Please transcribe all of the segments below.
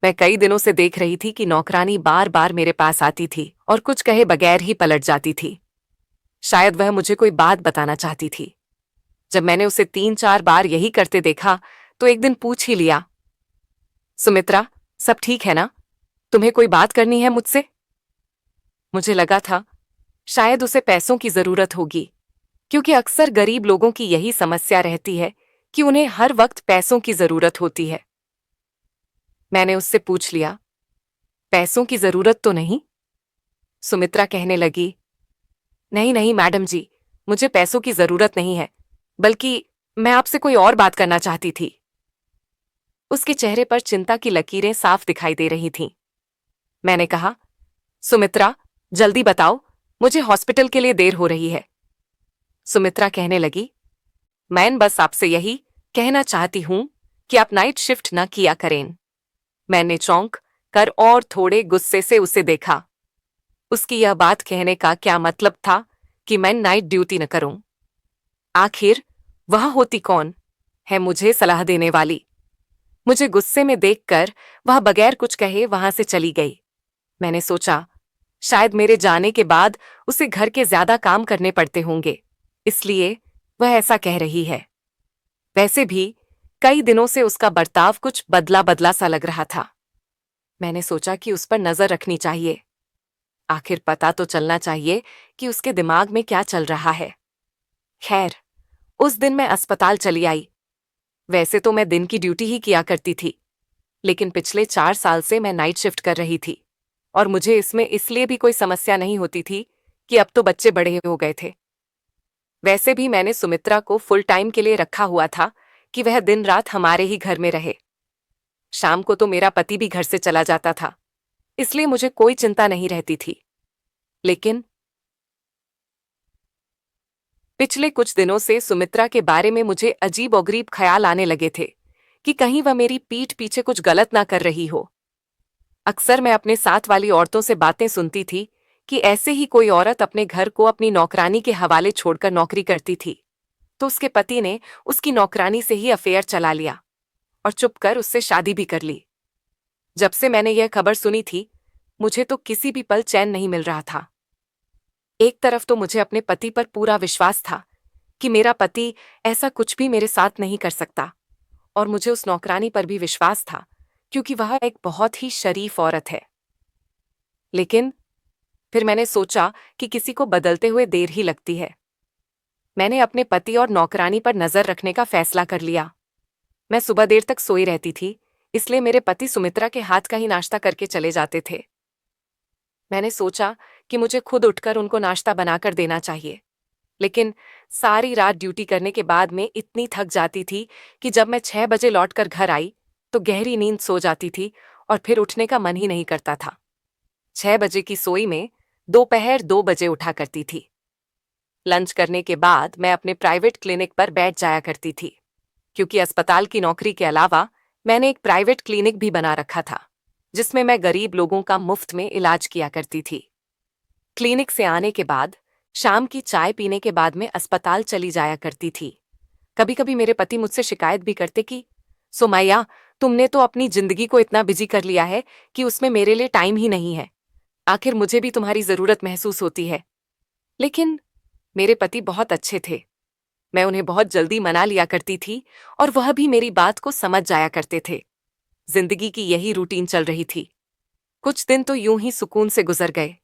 मैं कई दिनों से देख रही थी कि नौकरानी बार बार मेरे पास आती थी और कुछ कहे बगैर ही पलट जाती थी। शायद वह मुझे कोई बात बताना चाहती थी। जब मैंने उसे 3-4 बार यही करते देखा तो एक दिन पूछ ही लिया, सुमित्रा, सब ठीक है ना? तुम्हें कोई बात करनी है मुझसे? मुझे लगा था शायद उसे पैसों की जरूरत होगी, क्योंकि अक्सर गरीब लोगों की यही समस्या रहती है कि उन्हें हर वक्त पैसों की जरूरत होती है। मैंने उससे पूछ लिया, पैसों की जरूरत तो नहीं? सुमित्रा कहने लगी, नहीं नहीं मैडम जी, मुझे पैसों की जरूरत नहीं है, बल्कि मैं आपसे कोई और बात करना चाहती थी। उसके चेहरे पर चिंता की लकीरें साफ दिखाई दे रही थीं। मैंने कहा, सुमित्रा, जल्दी बताओ, मुझे हॉस्पिटल के लिए देर हो रही है। सुमित्रा कहने लगी, मैं बस आपसे यही कहना चाहती हूं कि आप नाइट शिफ्ट न किया करें। मैंने चौंक कर और थोड़े गुस्से से उसे देखा। उसकी यह बात कहने का क्या मतलब था कि मैं नाइट ड्यूटी न करूं? आखिर वह होती कौन है मुझे सलाह देने वाली? मुझे गुस्से में देखकर वह बगैर कुछ कहे वहां से चली गई। मैंने सोचा, शायद मेरे जाने के बाद उसे घर के ज्यादा काम करने पड़ते होंगे, इसलिए वह ऐसा कह रही है। वैसे भी कई दिनों से उसका बर्ताव कुछ बदला बदला सा लग रहा था। मैंने सोचा कि उस पर नजर रखनी चाहिए। आखिर पता तो चलना चाहिए कि उसके दिमाग में क्या चल रहा है। खैर, उस दिन मैं अस्पताल चली आई। वैसे तो मैं दिन की ड्यूटी ही किया करती थी, लेकिन पिछले 4 साल से मैं नाइट शिफ्ट कर रही थी और मुझे इसमें इसलिए भी कोई समस्या नहीं होती थी कि अब तो बच्चे बड़े हो गए थे। वैसे भी मैंने सुमित्रा को फुल टाइम के लिए रखा हुआ था कि वह दिन रात हमारे ही घर में रहे। शाम को तो मेरा पति भी घर से चला जाता था, इसलिए मुझे कोई चिंता नहीं रहती थी। लेकिन पिछले कुछ दिनों से सुमित्रा के बारे में मुझे अजीब और गरीब ख्याल आने लगे थे कि कहीं वह मेरी पीठ पीछे कुछ गलत ना कर रही हो। अक्सर मैं अपने साथ वाली औरतों से बातें सुनती थी कि ऐसे ही कोई औरत अपने घर को अपनी नौकरानी के हवाले छोड़कर नौकरी करती थी, तो उसके पति ने उसकी नौकरानी से ही अफेयर चला लिया और चुपकर उससे शादी भी कर ली। जब से मैंने यह खबर सुनी थी, मुझे तो किसी भी पल चैन नहीं मिल रहा था। एक तरफ तो मुझे अपने पति पर पूरा विश्वास था कि मेरा पति ऐसा कुछ भी मेरे साथ नहीं कर सकता, और मुझे उस नौकरानी पर भी विश्वास था क्योंकि वह एक बहुत ही शरीफ औरत है। लेकिन फिर मैंने सोचा कि किसी को बदलते हुए देर ही लगती है। मैंने अपने पति और नौकरानी पर नजर रखने का फैसला कर लिया। मैं सुबह देर तक सोई रहती थी, इसलिए मेरे पति सुमित्रा के हाथ का ही नाश्ता करके चले जाते थे। मैंने सोचा कि मुझे खुद उठकर उनको नाश्ता बनाकर देना चाहिए, लेकिन सारी रात ड्यूटी करने के बाद मैं इतनी थक जाती थी कि जब मैं 6 बजे लौटकर घर आई तो गहरी नींद सो जाती थी और फिर उठने का मन ही नहीं करता था। 6 बजे की सोई में दोपहर 2 बजे उठा करती थी। लंच करने के बाद मैं अपने प्राइवेट क्लिनिक पर बैठ जाया करती थी, क्योंकि अस्पताल की नौकरी के अलावा मैंने एक प्राइवेट क्लिनिक भी बना रखा था, जिसमें मैं गरीब लोगों का मुफ्त में इलाज किया करती थी। क्लिनिक से आने के बाद शाम की चाय पीने के बाद मैं अस्पताल चली जाया करती थी। कभी कभी मेरे पति मुझसे शिकायत भी करते कि सुमैया, तुमने तो अपनी जिंदगी को इतना बिजी कर लिया है कि उसमें मेरे लिए टाइम ही नहीं है। आखिर मुझे भी तुम्हारी जरूरत महसूस होती है। लेकिन मेरे पति बहुत अच्छे थे। मैं उन्हें बहुत जल्दी मना लिया करती थी और वह भी मेरी बात को समझ जाया करते थे। जिंदगी की यही रूटीन चल रही थी। कुछ दिन तो यूं ही सुकून से गुजर गए।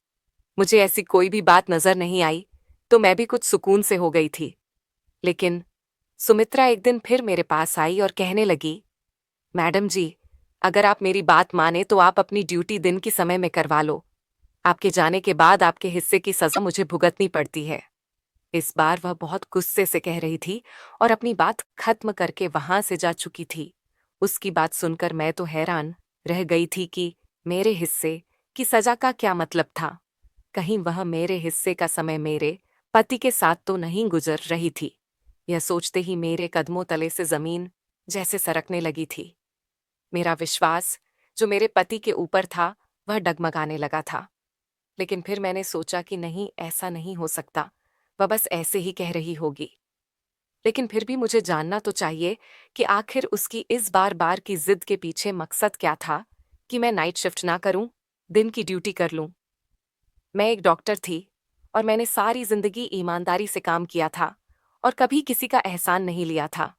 मुझे ऐसी कोई भी बात नजर नहीं आई तो मैं भी कुछ सुकून से हो गई थी। लेकिन सुमित्रा एक दिन फिर मेरे पास आई और कहने लगी, मैडम जी, अगर आप मेरी बात माने तो आप अपनी ड्यूटी दिन के समय में करवा लो। आपके जाने के बाद आपके हिस्से की सजा मुझे भुगतनी पड़ती है। इस बार वह बहुत गुस्से से कह रही थी और अपनी बात खत्म करके वहां से जा चुकी थी। उसकी बात सुनकर मैं तो हैरान रह गई थी कि मेरे हिस्से की सजा का क्या मतलब था। कहीं वह मेरे हिस्से का समय मेरे पति के साथ तो नहीं गुजर रही थी। यह सोचते ही मेरे कदमों तले से जमीन जैसे सरकने लगी थी। मेरा विश्वास जो मेरे पति के ऊपर था वह डगमगाने लगा था। लेकिन फिर मैंने सोचा कि नहीं, ऐसा नहीं हो सकता, वह बस ऐसे ही कह रही होगी। लेकिन फिर भी मुझे जानना तो चाहिए कि आखिर उसकी इस बार बार की जिद के पीछे मकसद क्या था कि मैं नाइट शिफ्ट ना करूं, दिन की ड्यूटी कर लूं। मैं एक डॉक्टर थी और मैंने सारी जिंदगी ईमानदारी से काम किया था और कभी किसी का एहसान नहीं लिया था।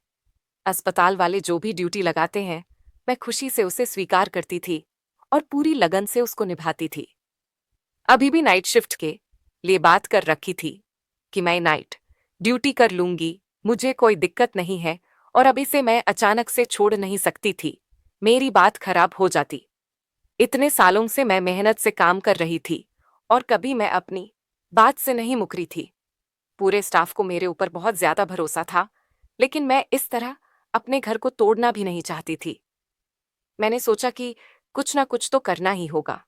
अस्पताल वाले जो भी ड्यूटी लगाते हैं, मैं खुशी से उसे स्वीकार करती थी और पूरी लगन से उसको निभाती थी। अभी भी नाइट शिफ्ट के लिए बात कर रखी थी कि मैं नाइट ड्यूटी कर लूंगी, मुझे कोई दिक्कत नहीं है, और अब इसे मैं अचानक से छोड़ नहीं सकती थी। मेरी बात खराब हो जाती। इतने सालों से मैं मेहनत से काम कर रही थी और कभी मैं अपनी बात से नहीं मुकरी थी। पूरे स्टाफ को मेरे ऊपर बहुत ज्यादा भरोसा था, लेकिन मैं इस तरह अपने घर को तोड़ना भी नहीं चाहती थी। मैंने सोचा कि कुछ ना कुछ तो करना ही होगा।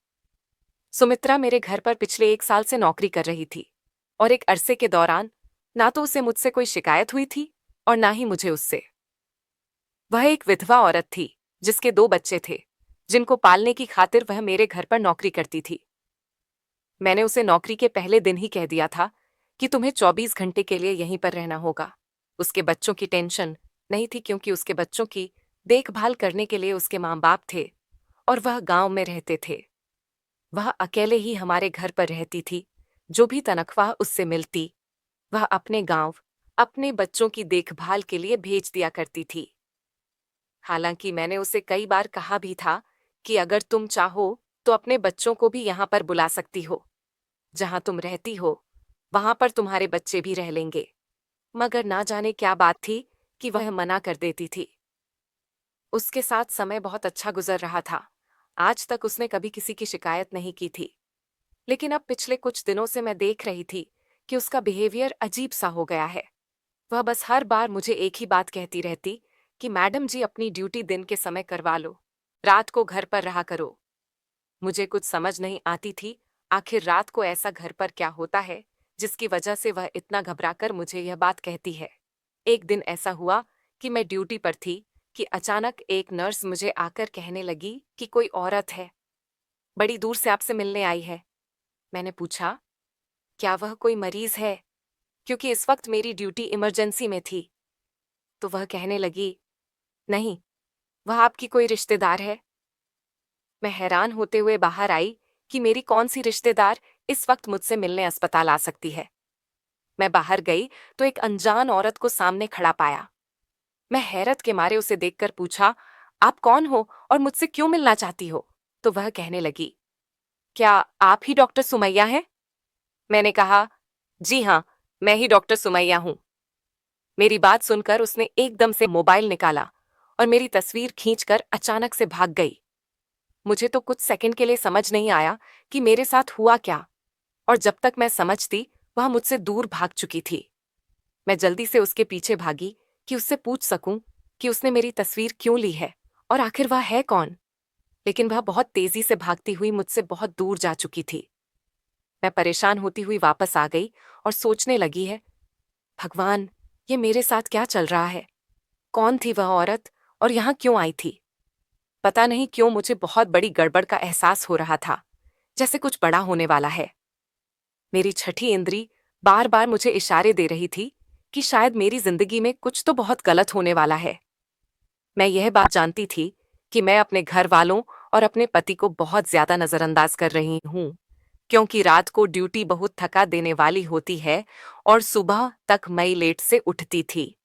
सुमित्रा मेरे घर पर पिछले 1 साल से नौकरी कर रही थी और एक अरसे के दौरान ना तो उसे मुझसे कोई शिकायत हुई थी और ना ही मुझे उससे। वह एक विधवा औरत थी जिसके 2 बच्चे थे, जिनको पालने की खातिर वह मेरे घर पर नौकरी करती थी। मैंने उसे नौकरी के पहले दिन ही कह दिया था कि तुम्हें 24 घंटे के लिए यहीं पर रहना होगा। उसके बच्चों की टेंशन नहीं थी क्योंकि उसके बच्चों की देखभाल करने के लिए उसके माँ बाप थे और वह गांव में रहते थे। वह अकेले ही हमारे घर पर रहती थी। जो भी तनख्वाह उससे मिलती, वह अपने गांव अपने बच्चों की देखभाल के लिए भेज दिया करती थी। हालांकि मैंने उसे कई बार कहा भी था कि अगर तुम चाहो तो अपने बच्चों को भी यहाँ पर बुला सकती हो। जहाँ तुम रहती हो वहां पर तुम्हारे बच्चे भी रह लेंगे। मगर ना जाने क्या बात थी कि वह मना कर देती थी। उसके साथ समय बहुत अच्छा गुजर रहा था। आज तक उसने कभी किसी की शिकायत नहीं की थी। लेकिन अब पिछले कुछ दिनों से मैं देख रही थी कि उसका बिहेवियर अजीब सा हो गया है। वह बस हर बार मुझे एक ही बात कहती रहती कि मैडम जी, अपनी ड्यूटी दिन के समय करवा लो, रात को घर पर रहा करो। मुझे कुछ समझ नहीं आती थी आखिर रात को ऐसा घर पर क्या होता है जिसकी वजह से वह इतना घबराकर मुझे यह बात कहती है। एक दिन ऐसा हुआ कि मैं ड्यूटी पर थी कि अचानक एक नर्स मुझे आकर कहने लगी कि कोई औरत है, बड़ी दूर से आपसे मिलने आई है। मैंने पूछा, क्या वह कोई मरीज है, क्योंकि इस वक्त मेरी ड्यूटी इमरजेंसी में थी। तो वह कहने लगी, नहीं, वह आपकी कोई रिश्तेदार है। मैं हैरान होते हुए बाहर आई कि मेरी कौन सी रिश्तेदार इस वक्त मुझसे मिलने अस्पताल आ सकती है। मैं बाहर गई तो एक अनजान औरत को सामने खड़ा पाया। मैं हैरत के मारे उसे देखकर पूछा, आप कौन हो और मुझसे क्यों मिलना चाहती हो? तो वह कहने लगी, क्या आप ही डॉक्टर सुमैया हैं? मैंने कहा, जी हाँ, मैं ही डॉक्टर सुमैया हूँ। मेरी बात सुनकर उसने एकदम से मोबाइल निकाला और मेरी तस्वीर खींचकर अचानक से भाग गई। मुझे तो कुछ सेकंड के लिए समझ नहीं आया कि मेरे साथ हुआ क्या, और जब तक मैं समझती वह मुझसे दूर भाग चुकी थी। मैं जल्दी से उसके पीछे भागी कि उससे पूछ सकूं कि उसने मेरी तस्वीर क्यों ली है और आखिर वह है कौन। लेकिन वह बहुत तेजी से भागती हुई मुझसे बहुत दूर जा चुकी थी। मैं परेशान होती हुई वापस आ गई और सोचने लगी है, भगवान, ये मेरे साथ क्या चल रहा है? कौन थी वह औरत और यहाँ क्यों आई थी? पता नहीं क्यों मुझे बहुत बड़ी गड़बड़ का एहसास हो रहा था, जैसे कुछ बड़ा होने वाला है। मेरी छठी इंद्री बार बार मुझे इशारे दे रही थी कि शायद मेरी जिंदगी में कुछ तो बहुत गलत होने वाला है। मैं यह बात जानती थी कि मैं अपने घर वालों और अपने पति को बहुत ज्यादा नजरअंदाज कर रही हूँ, क्योंकि रात को ड्यूटी बहुत थका देने वाली होती है और सुबह तक मैं लेट से उठती थी।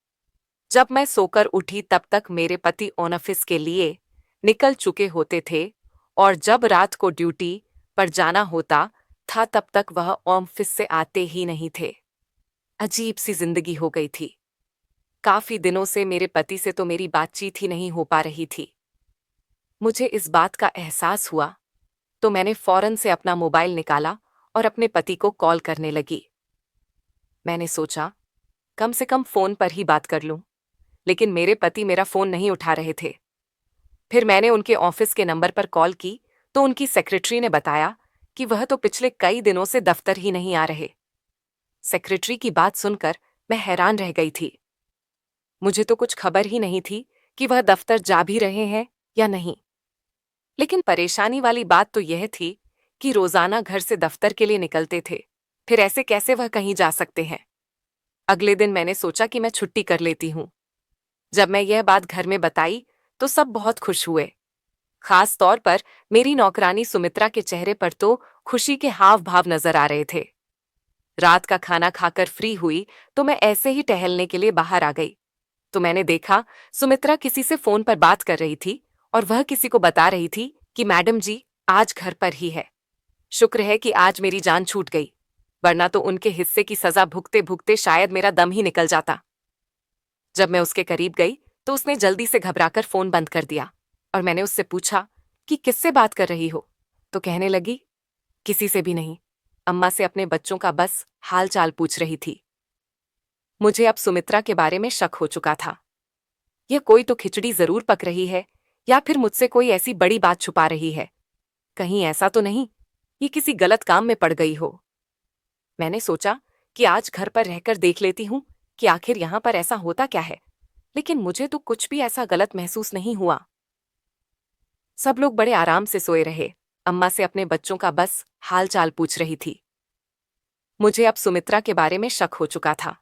जब मैं सोकर उठी तब तक मेरे पति ऑफिस के लिए निकल चुके होते थे और जब रात को ड्यूटी पर जाना होता था तब तक वह ऑफिस से आते ही नहीं थे। अजीब सी जिंदगी हो गई थी। काफी दिनों से मेरे पति से तो मेरी बातचीत ही नहीं हो पा रही थी। मुझे इस बात का एहसास हुआ तो मैंने फौरन से अपना मोबाइल निकाला और अपने पति को कॉल करने लगी। मैंने सोचा कम से कम फोन पर ही बात कर लूं, लेकिन मेरे पति मेरा फोन नहीं उठा रहे थे। फिर मैंने उनके ऑफिस के नंबर पर कॉल की तो उनकी सेक्रेटरी ने बताया कि वह तो पिछले कई दिनों से दफ्तर ही नहीं आ रहे। सेक्रेटरी की बात सुनकर मैं हैरान रह गई थी। मुझे तो कुछ खबर ही नहीं थी कि वह दफ्तर जा भी रहे हैं या नहीं। लेकिन परेशानी वाली बात तो यह थी कि रोजाना घर से दफ्तर के लिए निकलते थे, फिर ऐसे कैसे वह कहीं जा सकते हैं। अगले दिन मैंने सोचा कि मैं छुट्टी कर लेती हूँ। जब मैं यह बात घर में बताई तो सब बहुत खुश हुए। खास तौर पर मेरी नौकरानी सुमित्रा के चेहरे पर तो खुशी के हाव भाव नजर आ रहे थे। रात का खाना खाकर फ्री हुई तो मैं ऐसे ही टहलने के लिए बाहर आ गई तो मैंने देखा सुमित्रा किसी से फोन पर बात कर रही थी और वह किसी को बता रही थी कि मैडम जी आज घर पर ही है। शुक्र है कि आज मेरी जान छूट गई, वरना तो उनके हिस्से की सजा भुगते भुगते शायद मेरा दम ही निकल जाता। जब मैं उसके करीब गई तो उसने जल्दी से घबराकर फोन बंद कर दिया और मैंने उससे पूछा कि किससे बात कर रही हो, तो कहने लगी किसी से भी नहीं, अम्मा से अपने बच्चों का बस हाल चाल पूछ रही थी। मुझे अब सुमित्रा के बारे में शक हो चुका था। यह कोई तो खिचड़ी जरूर पक रही है या फिर मुझसे कोई ऐसी बड़ी बात छुपा रही है। कहीं ऐसा तो नहीं ये किसी गलत काम में पड़ गई हो। मैंने सोचा कि आज घर पर रहकर देख लेती हूं कि आखिर यहां पर ऐसा होता क्या है, लेकिन मुझे तो कुछ भी ऐसा गलत महसूस नहीं हुआ। सब लोग बड़े आराम से सोए रहे। अम्मा से अपने बच्चों का बस हाल चाल पूछ रही थी। मुझे अब सुमित्रा के बारे में शक हो चुका था।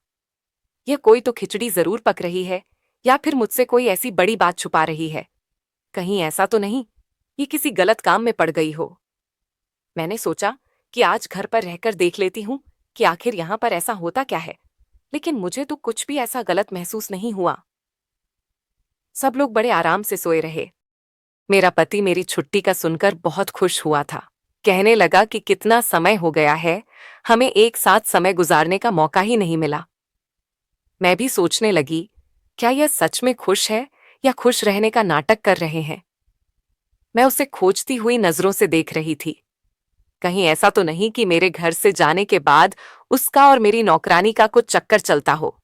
यह कोई तो खिचड़ी जरूर पक रही है या फिर मुझसे कोई ऐसी बड़ी बात छुपा रही है। कहीं ऐसा तो नहीं ये किसी गलत काम में पड़ गई हो। मैंने सोचा कि आज घर पर रहकर देख लेती हूं कि आखिर यहां पर ऐसा होता क्या है, लेकिन मुझे तो कुछ भी ऐसा गलत महसूस नहीं हुआ। सब लोग बड़े आराम से सोए रहे। मेरा पति मेरी छुट्टी का सुनकर बहुत खुश हुआ था। कहने लगा कि कितना समय हो गया है, हमें एक साथ समय गुजारने का मौका ही नहीं मिला। मैं भी सोचने लगी, क्या यह सच में खुश है या खुश रहने का नाटक कर रहे हैं। मैं उसे खोजती हुई नजरों से देख रही थी। कहीं ऐसा तो नहीं कि मेरे घर से जाने के बाद उसका और मेरी नौकरानी का कुछ चक्कर चलता हो,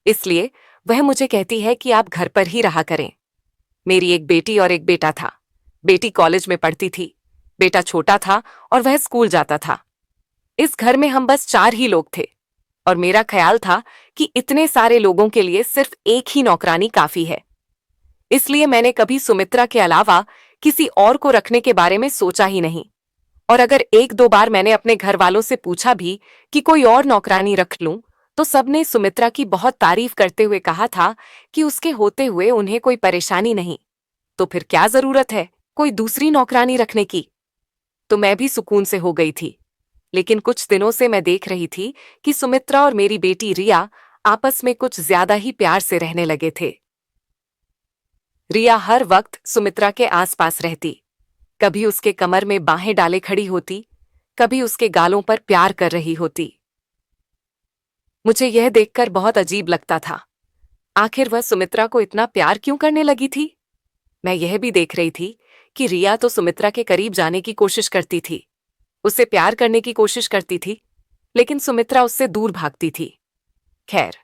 इसलिए वह मुझे कहती है कि आप घर पर ही रहा करें। मेरी एक बेटी और एक बेटा था। बेटी कॉलेज में पढ़ती थी, बेटा छोटा था और वह स्कूल जाता था। इस घर में हम बस 4 ही लोग थे और मेरा ख्याल था कि इतने सारे लोगों के लिए सिर्फ एक ही नौकरानी काफी है। इसलिए मैंने कभी सुमित्रा के अलावा किसी और को रखने के बारे में सोचा ही नहीं। और अगर 1-2 बार मैंने अपने घर वालों से पूछा भी कि कोई और नौकरानी रख लूं, तो सबने सुमित्रा की बहुत तारीफ करते हुए कहा था कि उसके होते हुए उन्हें कोई परेशानी नहीं, तो फिर क्या जरूरत है कोई दूसरी नौकरानी रखने की। तो मैं भी सुकून से हो गई थी। लेकिन कुछ दिनों से मैं देख रही थी कि सुमित्रा और मेरी बेटी रिया आपस में कुछ ज्यादा ही प्यार से रहने लगे थे। रिया हर वक्त सुमित्रा के आसपास रहती, कभी उसके कमर में बाहें डाले खड़ी होती, कभी उसके गालों पर प्यार कर रही होती। मुझे यह देखकर बहुत अजीब लगता था। आखिर वह सुमित्रा को इतना प्यार क्यों करने लगी थी। मैं यह भी देख रही थी कि रिया तो सुमित्रा के करीब जाने की कोशिश करती थी, उससे प्यार करने की कोशिश करती थी, लेकिन सुमित्रा उससे दूर भागती थी। खैर,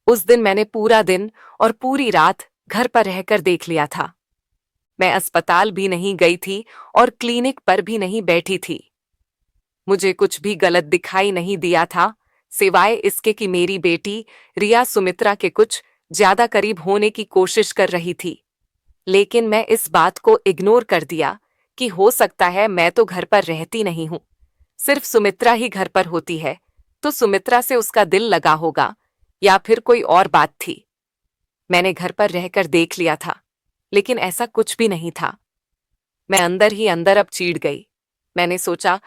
उस दिन मैंने पूरा दिन और पूरी रात घर पर रहकर देख लिया था। मैं अस्पताल भी नहीं गई थी और क्लिनिक पर भी नहीं बैठी थी। मुझे कुछ भी गलत दिखाई नहीं दिया था, सिवाय इसके कि मेरी बेटी रिया सुमित्रा के कुछ ज्यादा करीब होने की कोशिश कर रही थी। लेकिन मैं इस बात को इग्नोर कर दिया कि हो सकता है मैं तो घर पर रहती नहीं हूं, सिर्फ सुमित्रा ही घर पर होती है, तो सुमित्रा से उसका दिल लगा होगा या फिर कोई और बात थी। मैंने घर पर रहकर देख लिया था, लेकिन ऐसा कुछ भी नहीं था। मैं अंदर ही अंदर अब चिढ़ गई। मैंने सोचा,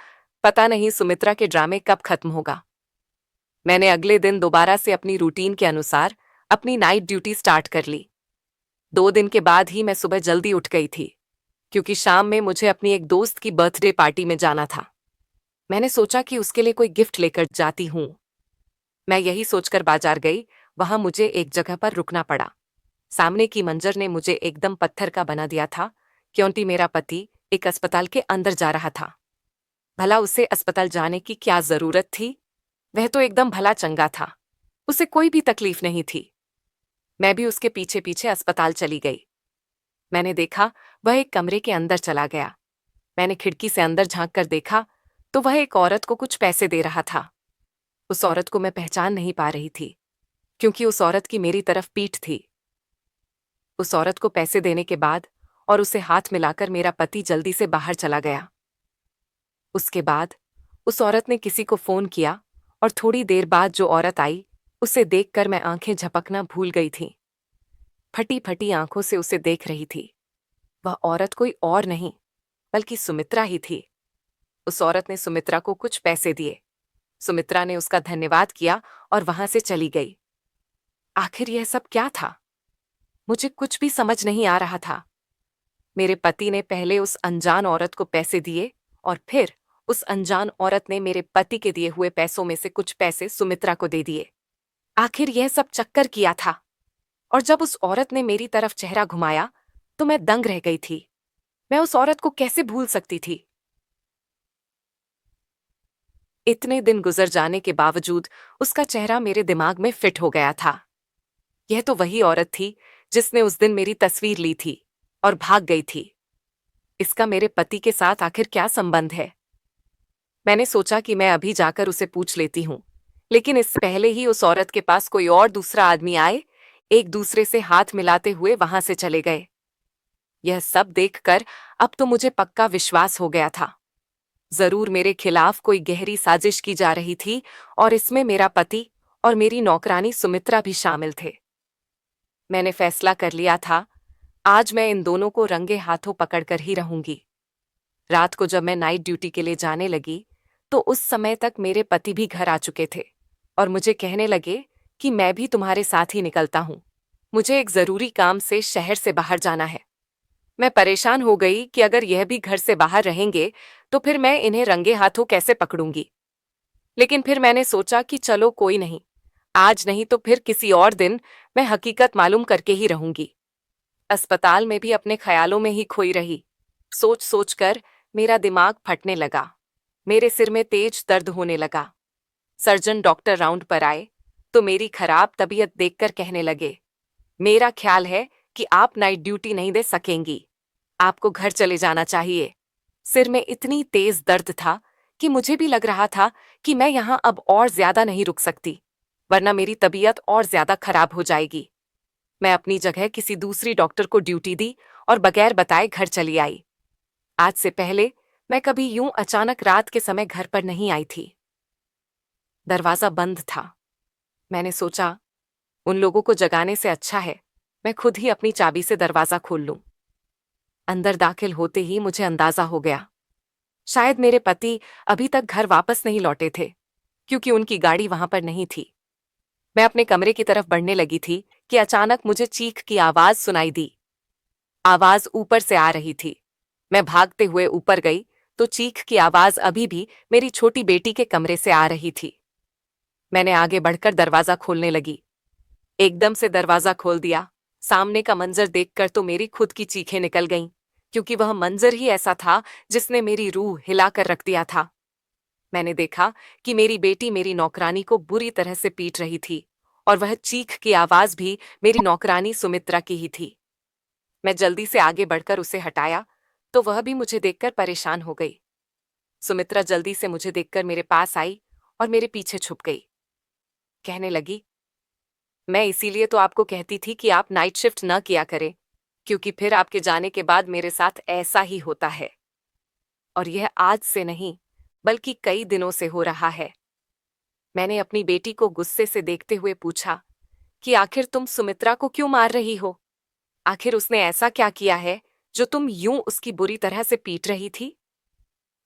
पता नहीं सुमित्रा के ड्रामे कब खत्म होगा। मैंने अगले दिन दोबारा से अपनी रूटीन के अनुसार अपनी नाइट ड्यूटी स्टार्ट कर ली। 2 दिन के बाद ही मैं सुबह जल्दी उठ गई थी, क्योंकि शाम में मुझे अपनी एक दोस्त की बर्थडे पार्टी में जाना था। मैंने सोचा कि उसके लिए कोई गिफ्ट लेकर जाती हूं। मैं यही सोचकर बाजार गई। वहां मुझे एक जगह पर रुकना पड़ा। सामने की मंजर ने मुझे एकदम पत्थर का बना दिया था, क्योंकि मेरा पति एक अस्पताल के अंदर जा रहा था। भला उसे अस्पताल जाने की क्या जरूरत थी। वह तो एकदम भला चंगा था, उसे कोई भी तकलीफ नहीं थी। मैं भी उसके पीछे पीछे अस्पताल चली गई। मैंने देखा वह एक कमरे के अंदर चला गया। मैंने खिड़की से अंदर झांक कर देखा तो वह एक औरत को कुछ पैसे दे रहा था। उस औरत को मैं पहचान नहीं पा रही थी, क्योंकि उस औरत की मेरी तरफ पीठ थी। उस औरत को पैसे देने के बाद और उसे हाथ मिलाकर मेरा पति जल्दी से बाहर चला गया। उसके बाद उस औरत ने किसी को फोन किया और थोड़ी देर बाद जो औरत आई उसे देखकर मैं आंखें झपकना भूल गई थी। फटी फटी आंखों से उसे देख रही थी। वह औरत कोई और नहीं बल्कि सुमित्रा ही थी। उस औरत ने सुमित्रा को कुछ पैसे दिए। सुमित्रा ने उसका धन्यवाद किया और वहां से चली गई। आखिर यह सब क्या था? मुझे कुछ भी समझ नहीं आ रहा था। मेरे पति ने पहले उस अनजान औरत को पैसे दिए और फिर उस अनजान औरत ने मेरे पति के दिए हुए पैसों में से कुछ पैसे सुमित्रा को दे दिए। आखिर यह सब चक्कर किया था। और जब उस औरत ने मेरी तरफ चेहरा घुमाया तो मैं दंग रह गई थी। मैं उस औरत को कैसे भूल सकती थी? इतने दिन गुजर जाने के बावजूद उसका चेहरा मेरे दिमाग में फिट हो गया था। यह तो वही औरत थी जिसने उस दिन मेरी तस्वीर ली थी और भाग गई थी। इसका मेरे पति के साथ आखिर क्या संबंध है? मैंने सोचा कि मैं अभी जाकर उसे पूछ लेती हूँ, लेकिन इससे पहले ही उस औरत के पास कोई और दूसरा आदमी आए, एक दूसरे से हाथ मिलाते हुए वहां से चले गए। यह सब देखकर अब तो मुझे पक्का विश्वास हो गया था। जरूर मेरे खिलाफ कोई गहरी साजिश की जा रही थी और इसमें मेरा पति और मेरी नौकरानी सुमित्रा भी शामिल थे। मैंने फैसला कर लिया था, आज मैं इन दोनों को रंगे हाथों पकड़कर ही रहूंगी। रात को जब मैं नाइट ड्यूटी के लिए जाने लगी तो उस समय तक मेरे पति भी घर आ चुके थे और मुझे कहने लगे कि मैं भी तुम्हारे साथ ही निकलता हूं। मुझे एक जरूरी काम से शहर से बाहर जाना है। मैं परेशान हो गई कि अगर यह भी घर से बाहर रहेंगे तो फिर मैं इन्हें रंगे हाथों कैसे पकड़ूंगी। लेकिन फिर मैंने सोचा कि चलो कोई नहीं, आज नहीं तो फिर किसी और दिन मैं हकीकत मालूम करके ही रहूंगी। अस्पताल में भी अपने ख्यालों में ही खोई रही। सोच सोच कर मेरा दिमाग फटने लगा। मेरे सिर में तेज दर्द होने लगा। सर्जन डॉक्टर राउंड पर आए तो मेरी खराब तबीयत देखकर कहने लगे, मेरा ख्याल है कि आप नाइट ड्यूटी नहीं दे सकेंगी, आपको घर चले जाना चाहिए। सिर में इतनी तेज दर्द था कि मुझे भी लग रहा था कि मैं यहां अब और ज्यादा नहीं रुक सकती, वरना मेरी तबीयत और ज्यादा खराब हो जाएगी। मैं अपनी जगह किसी दूसरी डॉक्टर को ड्यूटी दी और बगैर बताए घर चली आई। आज से पहले मैं कभी यूं अचानक रात के समय घर पर नहीं आई थी। दरवाजा बंद था। मैंने सोचा, उन लोगों को जगाने से अच्छा है मैं खुद ही अपनी चाबी से दरवाजा खोल लूं। अंदर दाखिल होते ही मुझे अंदाजा हो गया, शायद मेरे पति अभी तक घर वापस नहीं लौटे थे, क्योंकि उनकी गाड़ी वहां पर नहीं थी। मैं अपने कमरे की तरफ बढ़ने लगी थी कि अचानक मुझे चीख की आवाज सुनाई दी। आवाज ऊपर से आ रही थी। मैं भागते हुए ऊपर गई तो चीख की आवाज अभी भी मेरी छोटी बेटी के कमरे से आ रही थी। मैंने आगे बढ़कर दरवाजा खोलने लगी। एकदम से दरवाजा खोल दिया। सामने का मंजर देखकर तो मेरी खुद की चीखें निकल गईं, क्योंकि वह मंजर ही ऐसा था जिसने मेरी रूह हिलाकर रख दिया था। मैंने देखा कि मेरी बेटी मेरी नौकरानी को बुरी तरह से पीट रही थी और वह चीख की आवाज भी मेरी नौकरानी सुमित्रा की ही थी। मैं जल्दी से आगे बढ़कर उसे हटाया तो वह भी मुझे देखकर परेशान हो गई। सुमित्रा जल्दी से मुझे देखकर मेरे पास आई और मेरे पीछे छुप गई। कहने लगी, मैं इसीलिए तो आपको कहती थी कि आप नाइट शिफ्ट न किया करें, क्योंकि फिर आपके जाने के बाद मेरे साथ ऐसा ही होता है। और यह आज से नहीं बल्कि कई दिनों से हो रहा है। मैंने अपनी बेटी को गुस्से से देखते हुए पूछा कि आखिर तुम सुमित्रा को क्यों मार रही हो? आखिर उसने ऐसा क्या किया है जो तुम यूं उसकी बुरी तरह से पीट रही थी?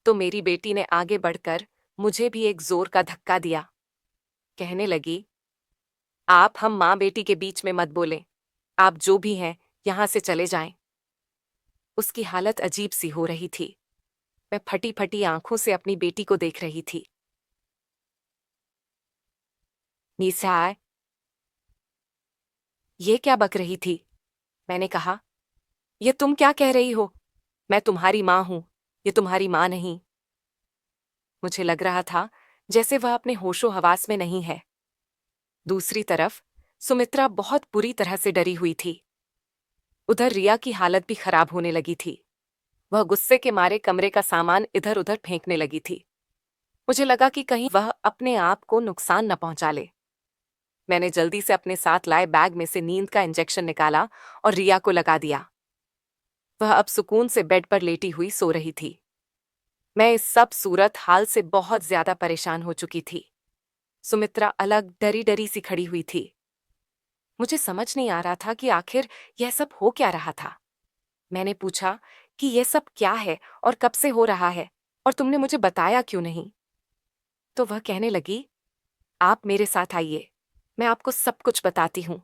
तो मेरी बेटी ने आगे बढ़कर मुझे भी एक जोर का धक्का दिया। कहने लगी, आप हम माँ बेटी के बीच में मत बोलें। आप जो भी हैं यहां से चले जाएं। उसकी हालत अजीब सी हो रही थी। मैं फटी फटी आंखों से अपनी बेटी को देख रही थी। मीसा, ये क्या बक रही थी? मैंने कहा, ये तुम क्या कह रही हो? मैं तुम्हारी माँ हूं, ये तुम्हारी माँ नहीं। मुझे लग रहा था जैसे वह अपने होशो हवास में नहीं है। दूसरी तरफ सुमित्रा बहुत बुरी तरह से डरी हुई थी। उधर रिया की हालत भी खराब होने लगी थी। वह गुस्से के मारे कमरे का सामान इधर उधर फेंकने लगी थी। मुझे लगा कि कहीं वह अपने आप को नुकसान न पहुंचा ले। मैंने जल्दी से अपने साथ लाए बैग में से नींद का इंजेक्शन निकाला और रिया को लगा दिया। वह अब सुकून से बेड पर लेटी हुई सो रही थी। मैं इस सब सूरत हाल से बहुत ज्यादा परेशान हो चुकी थी। सुमित्रा अलग डरी डरी सी खड़ी हुई थी। मुझे समझ नहीं आ रहा था कि आखिर यह सब हो क्या रहा था। मैंने पूछा कि यह सब क्या है और कब से हो रहा है और तुमने मुझे बताया क्यों नहीं? तो वह कहने लगी, आप मेरे साथ आइए, मैं आपको सब कुछ बताती हूँ।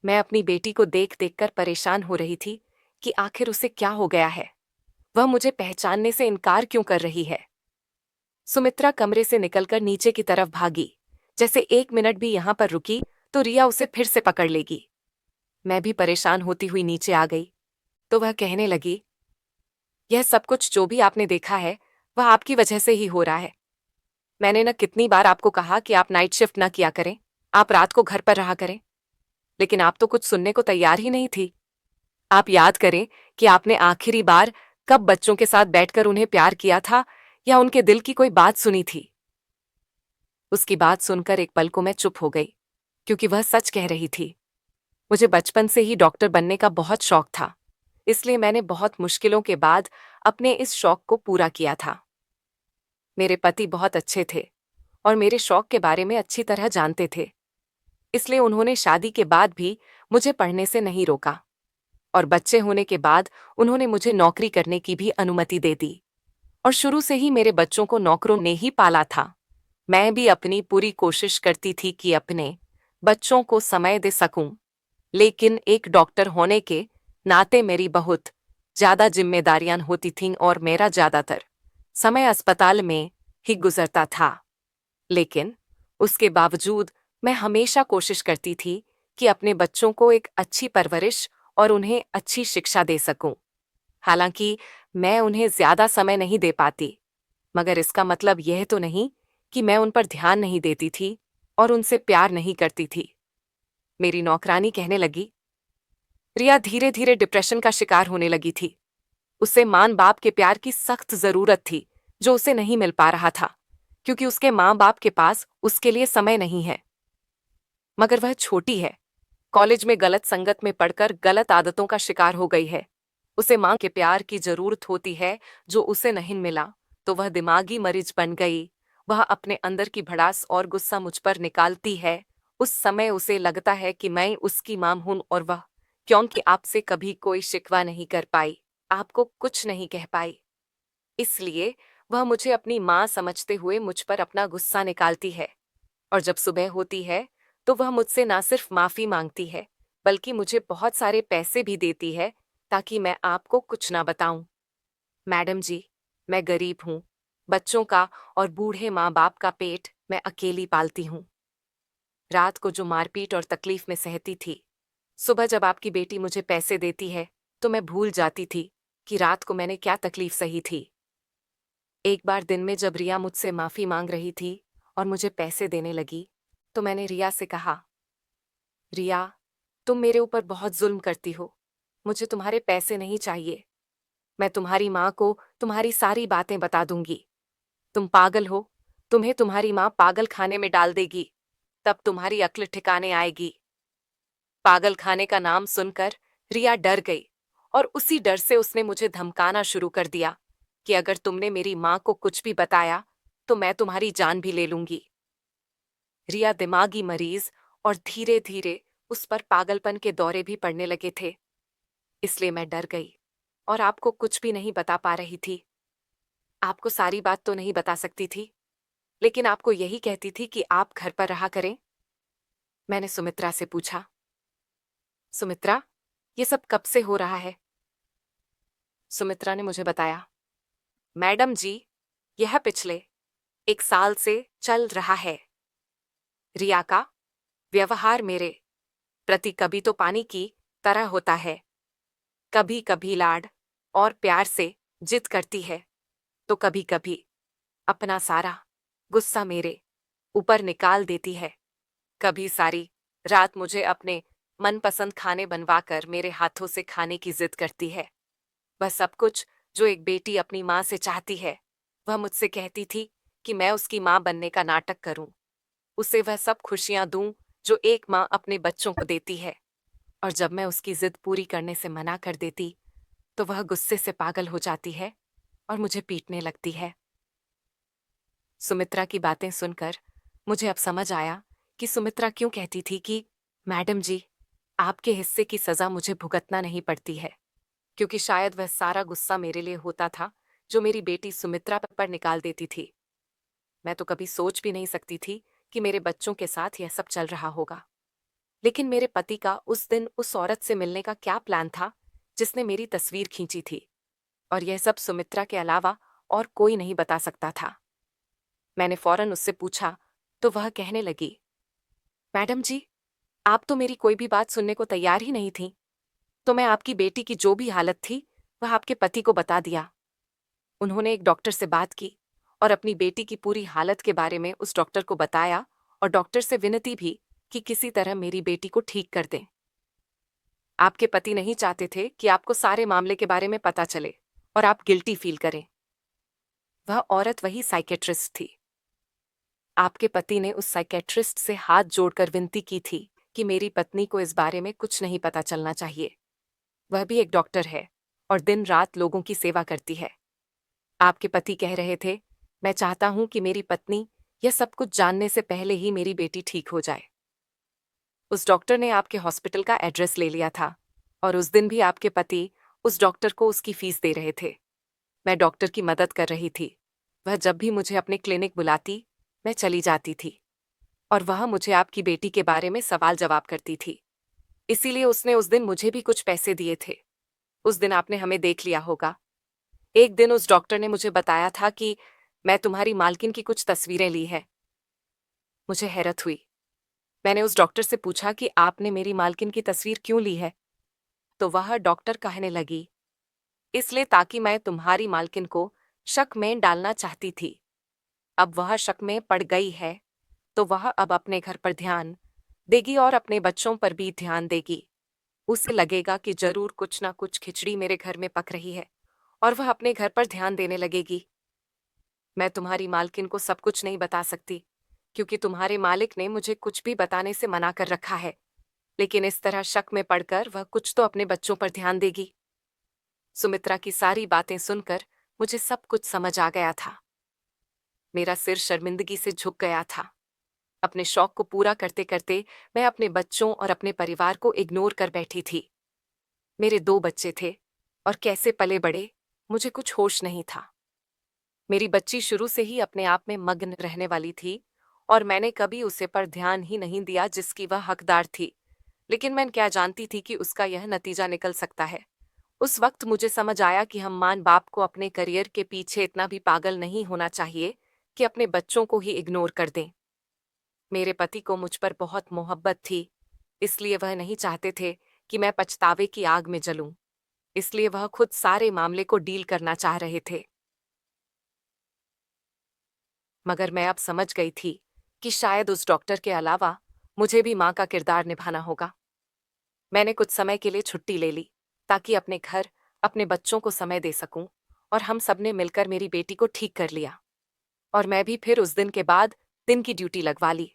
मैं अपनी बेटी को देख देखकर परेशान हो रही थी कि आखिर उसे क्या हो गया है, वह मुझे पहचानने से इनकार क्यों कर रही है। सुमित्रा कमरे से निकलकर नीचे की तरफ भागी, जैसे 1 मिनट भी यहां पर रुकी तो रिया उसे फिर से पकड़ लेगी। मैं भी परेशान होती हुई नीचे आ गई तो वह कहने लगी, यह सब कुछ जो भी आपने देखा है वह आपकी वजह से ही हो रहा है। मैंने न कितनी बार आपको कहा कि आप नाइट शिफ्ट ना किया करें, आप रात को घर पर रहा करें, लेकिन आप तो कुछ सुनने को तैयार ही नहीं थी। आप याद करें कि आपने आखिरी बार कब बच्चों के साथ बैठकर उन्हें प्यार किया था या उनके दिल की कोई बात सुनी थी। उसकी बात सुनकर एक पल को मैं चुप हो गई, क्योंकि वह सच कह रही थी। मुझे बचपन से ही डॉक्टर बनने का बहुत शौक था, इसलिए मैंने बहुत मुश्किलों के बाद अपने इस शौक को पूरा किया था। मेरे पति बहुत अच्छे थे और मेरे शौक के बारे में अच्छी तरह जानते थे, इसलिए उन्होंने शादी के बाद भी मुझे पढ़ने से नहीं रोका और बच्चे होने के बाद उन्होंने मुझे नौकरी करने की भी अनुमति दे दी। और शुरू से ही मेरे बच्चों को नौकरों ने ही पाला था। मैं भी अपनी पूरी कोशिश करती थी कि अपने बच्चों को समय दे सकूं, लेकिन एक डॉक्टर होने के नाते मेरी बहुत ज्यादा जिम्मेदारियां होती थीं और मेरा ज्यादातर समय अस्पताल में ही गुजरता था। लेकिन उसके बावजूद मैं हमेशा कोशिश करती थी कि अपने बच्चों को एक अच्छी परवरिश और उन्हें अच्छी शिक्षा दे सकूं। हालांकि मैं उन्हें ज्यादा समय नहीं दे पाती, मगर इसका मतलब यह तो नहीं कि मैं उन पर ध्यान नहीं देती थी और उनसे प्यार नहीं करती थी। मेरी नौकरानी कहने लगी, रिया धीरे धीरे डिप्रेशन का शिकार होने लगी थी। उसे मां बाप के प्यार की सख्त जरूरत थी, जो उसे नहीं मिल पा रहा था, क्योंकि उसके मां बाप के पास उसके लिए समय नहीं है। मगर वह छोटी है, कॉलेज में गलत संगत में पढ़कर गलत आदतों का शिकार हो गई है। उसे मां के प्यार की जरूरत होती है, जो उसे नहीं मिला तो वह दिमागी मरीज बन गई। वह अपने अंदर की भड़ास और गुस्सा मुझ पर निकालती है। उस समय उसे लगता है कि मैं उसकी मां हूं और वह, क्योंकि आपसे कभी कोई शिकवा नहीं कर पाई, आपको कुछ नहीं कह पाई, इसलिए वह मुझे अपनी मां समझते हुए मुझ पर अपना गुस्सा निकालती है। और जब सुबह होती है तो वह मुझसे ना सिर्फ माफी मांगती है, बल्कि मुझे बहुत सारे पैसे भी देती है ताकि मैं आपको कुछ ना बताऊं। मैडम जी, मैं गरीब हूं, बच्चों का और बूढ़े माँ बाप का पेट मैं अकेली पालती हूं। रात को जो मारपीट और तकलीफ में सहती थी, सुबह जब आपकी बेटी मुझे पैसे देती है तो मैं भूल जाती थी कि रात को मैंने क्या तकलीफ सही थी। एक बार दिन में जब रिया मुझसे माफी मांग रही थी और मुझे पैसे देने लगी, तो मैंने रिया से कहा, रिया, तुम मेरे ऊपर बहुत जुल्म करती हो, मुझे तुम्हारे पैसे नहीं चाहिए। मैं तुम्हारी माँ को तुम्हारी सारी बातें बता दूंगी। तुम पागल हो, तुम्हें तुम्हारी माँ पागल खाने में डाल देगी, तब तुम्हारी अक्ल ठिकाने आएगी। पागल खाने का नाम सुनकर रिया डर गई और उसी डर से उसने मुझे धमकाना शुरू कर दिया कि अगर तुमने मेरी माँ को कुछ भी बताया तो मैं तुम्हारी जान भी ले लूंगी। रिया दिमागी मरीज और धीरे धीरे उस पर पागलपन के दौरे भी पड़ने लगे थे, इसलिए मैं डर गई और आपको कुछ भी नहीं बता पा रही थी। आपको सारी बात तो नहीं बता सकती थी, लेकिन आपको यही कहती थी कि आप घर पर रहा करें। मैंने सुमित्रा से पूछा, सुमित्रा, ये सब कब से हो रहा है? सुमित्रा ने मुझे बताया, मैडम जी, यह पिछले 1 साल से चल रहा है। रिया का व्यवहार मेरे प्रति कभी तो पानी की तरह होता है, कभी कभी लाड और प्यार से जिद करती है, तो कभी कभी अपना सारा गुस्सा मेरे ऊपर निकाल देती है। कभी सारी रात मुझे अपने मनपसंद खाने बनवाकर मेरे हाथों से खाने की जिद करती है। वह सब कुछ जो एक बेटी अपनी माँ से चाहती है, वह मुझसे कहती थी कि मैं उसकी माँ बनने का नाटक करूं, उसे वह सब खुशियां दूं जो एक माँ अपने बच्चों को देती है। और जब मैं उसकी जिद पूरी करने से मना कर देती तो वह गुस्से से पागल हो जाती है और मुझे पीटने लगती है। सुमित्रा की बातें सुनकर मुझे अब समझ आया कि सुमित्रा क्यों कहती थी कि मैडम जी, आपके हिस्से की सजा मुझे भुगतना नहीं पड़ती है, क्योंकि शायद वह सारा गुस्सा मेरे लिए होता था जो मेरी बेटी सुमित्रा पर निकाल देती थी। मैं तो कभी सोच भी नहीं सकती थी कि मेरे बच्चों के साथ यह सब चल रहा होगा। लेकिन मेरे पति का उस दिन उस औरत से मिलने का क्या प्लान था जिसने मेरी तस्वीर खींची थी, और यह सब सुमित्रा के अलावा और कोई नहीं बता सकता था। मैंने फौरन उससे पूछा तो वह कहने लगी, मैडम जी, आप तो मेरी कोई भी बात सुनने को तैयार ही नहीं थी। तो मैं आपकी बेटी की जो भी हालत थी वह आपके पति को बता दिया। उन्होंने एक डॉक्टर से बात की और अपनी बेटी की पूरी हालत के बारे में उस डॉक्टर को बताया, और डॉक्टर से विनती भी कि किसी तरह मेरी बेटी को ठीक कर दें। आपके पति नहीं चाहते थे कि आपको सारे मामले के बारे में पता चले और आप गिल्टी फील करें। वह औरत वही साइकेट्रिस्ट थी। आपके पति ने उस साइकेट्रिस्ट से हाथ जोड़कर विनती की थी कि मेरी पत्नी को इस बारे में कुछ नहीं पता चलना चाहिए। वह भी एक डॉक्टर है और दिन रात लोगों की सेवा करती है। आपके पति कह रहे थे, मैं चाहता हूं कि मेरी पत्नी यह सब कुछ जानने से पहले ही मेरी बेटी ठीक हो जाए। उस डॉक्टर ने आपके हॉस्पिटल का एड्रेस ले लिया था और उस दिन भी आपके पति उस डॉक्टर को उसकी फीस दे रहे थे। मैं डॉक्टर की मदद कर रही थी। वह जब भी मुझे अपने क्लिनिक बुलाती, मैं चली जाती थी और वह मुझे आपकी बेटी के बारे में सवाल जवाब करती थी। इसीलिए उसने उस दिन मुझे भी कुछ पैसे दिए थे। उस दिन आपने हमें देख लिया होगा। एक दिन उस डॉक्टर ने मुझे बताया था कि मैं तुम्हारी मालकिन की कुछ तस्वीरें ली है। मुझे हैरत हुई। मैंने उस डॉक्टर से पूछा कि आपने मेरी मालकिन की तस्वीर क्यों ली है? तो वह डॉक्टर कहने लगी, इसलिए ताकि मैं तुम्हारी मालकिन को शक में डालना चाहती थी। अब वह शक में पड़ गई है तो वह अब अपने घर पर ध्यान देगी और अपने बच्चों पर भी ध्यान देगी। उसे लगेगा कि जरूर कुछ ना कुछ खिचड़ी मेरे घर में पक रही है और वह अपने घर पर ध्यान देने लगेगी। मैं तुम्हारी मालकिन को सब कुछ नहीं बता सकती क्योंकि तुम्हारे मालिक ने मुझे कुछ भी बताने से मना कर रखा है, लेकिन इस तरह शक में पड़कर वह कुछ तो अपने बच्चों पर ध्यान देगी। सुमित्रा की सारी बातें सुनकर मुझे सब कुछ समझ आ गया था। मेरा सिर शर्मिंदगी से झुक गया था। अपने शौक को पूरा करते करते मैं अपने बच्चों और अपने परिवार को इग्नोर कर बैठी थी। मेरे 2 बच्चे थे और कैसे पले बड़े, मुझे कुछ होश नहीं था। मेरी बच्ची शुरू से ही अपने आप में मग्न रहने वाली थी और मैंने कभी उसे पर ध्यान ही नहीं दिया जिसकी वह हकदार थी, लेकिन मैं क्या जानती थी कि उसका यह नतीजा निकल सकता है। उस वक्त मुझे समझ आया कि हम मां बाप को अपने करियर के पीछे इतना भी पागल नहीं होना चाहिए कि अपने बच्चों को ही इग्नोर कर दें। मेरे पति को मुझ पर बहुत मोहब्बत थी, इसलिए वह नहीं चाहते थे कि मैं पछतावे की आग में जलूं। इसलिए वह खुद सारे मामले को डील करना चाह रहे थे। मगर मैं अब समझ गई थी कि शायद उस डॉक्टर के अलावा मुझे भी मां का किरदार निभाना होगा। मैंने कुछ समय के लिए छुट्टी ले ली ताकि अपने घर, अपने बच्चों को समय दे सकूं, और हम सबने मिलकर मेरी बेटी को ठीक कर लिया। और मैं भी फिर उस दिन के बाद दिन की ड्यूटी लगवा ली।